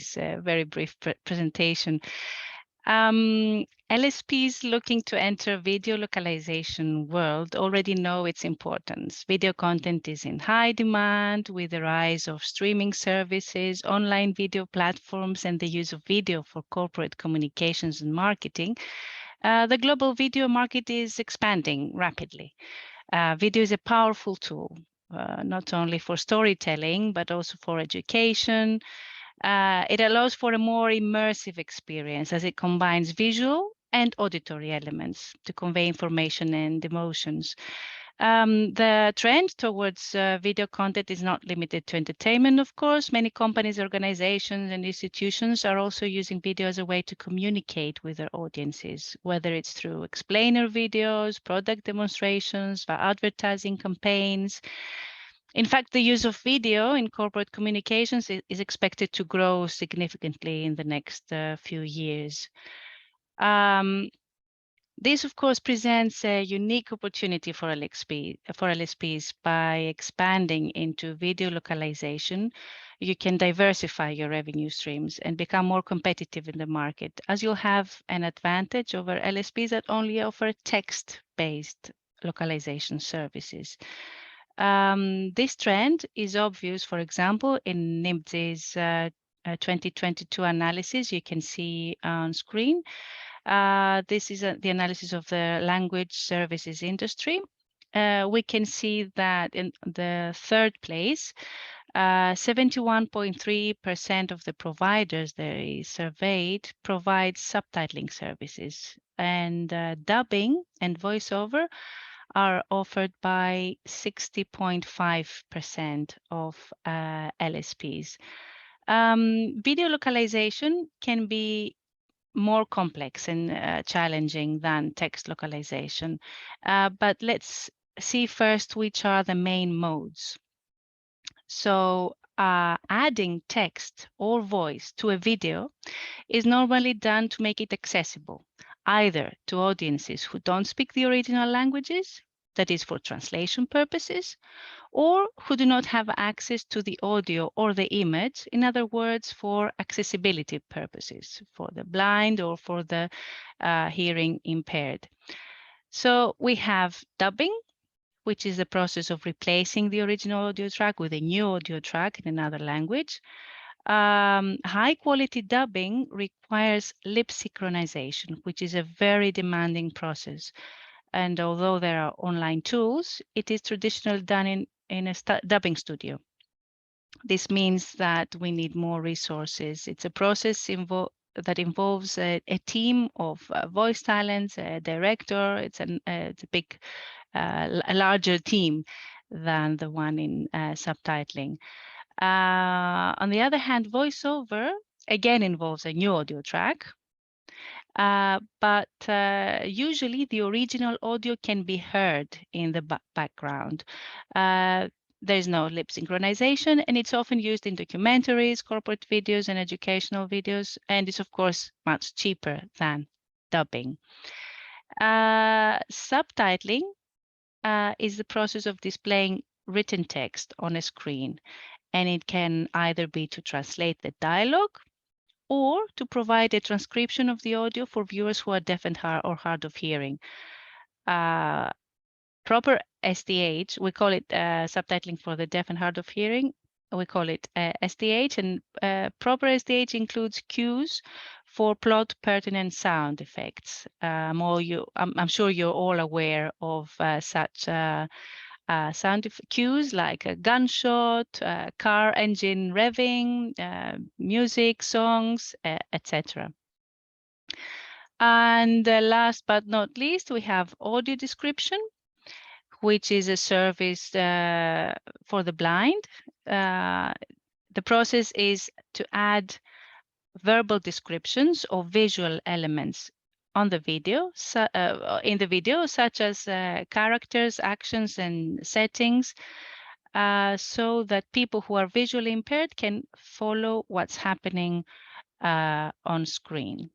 this very brief presentation. LSPs looking to enter video localization world already know its importance. Video content is in high demand with the rise of streaming services, online video platforms, and the use of video for corporate communications and marketing. The global video market is expanding rapidly. Video is a powerful tool, not only for storytelling, but also for education. It allows for a more immersive experience as it combines visual and auditory elements to convey information and emotions. The trend towards video content is not limited to entertainment, of course. Many companies, organizations, and institutions are also using video as a way to communicate with their audiences, whether it's through explainer videos, product demonstrations, by advertising campaigns. In fact, the use of video in corporate communications is expected to grow significantly in the next few years. This, of course, presents a unique opportunity for LSPs by expanding into video localization. You can diversify your revenue streams and become more competitive in the market, as you'll have an advantage over LSPs that only offer text-based localization services. This trend is obvious, for example, in Nimdzi's 2022 analysis you can see on screen. This is the analysis of the language services industry. We can see that in the third place, 71.3% of the providers they surveyed provide subtitling services, and dubbing and voiceover are offered by 60.5% of LSPs. Video localization can be more complex and challenging than text localization, but let's see first which are the main modes. So adding text or voice to a video is normally done to make it accessible, either to audiences who don't speak the original languages, that is for translation purposes, or who do not have access to the audio or the image, in other words, for accessibility purposes, for the blind or for the hearing impaired. So we have dubbing, which is the process of replacing the original audio track with a new audio track in another language. High quality dubbing requires lip synchronization, which is a very demanding process. And although there are online tools, it is traditionally done in a dubbing studio. This means that we need more resources. It's a process that involves a team of voice talents, a director. It's a big, a larger team than the one in subtitling. On the other hand, voiceover again involves a new audio track, but usually the original audio can be heard in the background. There's no lip synchronization, and it's often used in documentaries, corporate videos, and educational videos, and it's of course much cheaper than dubbing. Subtitling is the process of displaying written text on a screen, and it can either be to translate the dialogue or to provide a transcription of the audio for viewers who are deaf and or hard of hearing. Proper SDH, we call it subtitling for the deaf and hard of hearing. We call it SDH, and proper SDH includes cues for plot pertinent sound effects. I'm sure you're all aware of such sound cues like a gunshot, car engine revving, music, songs, etc. And last but not least, we have audio description, which is a service for the blind. The process is to add verbal descriptions of visual elements on the video, in the video, such as characters, actions, and settings, so that people who are visually impaired can follow what's happening on screen.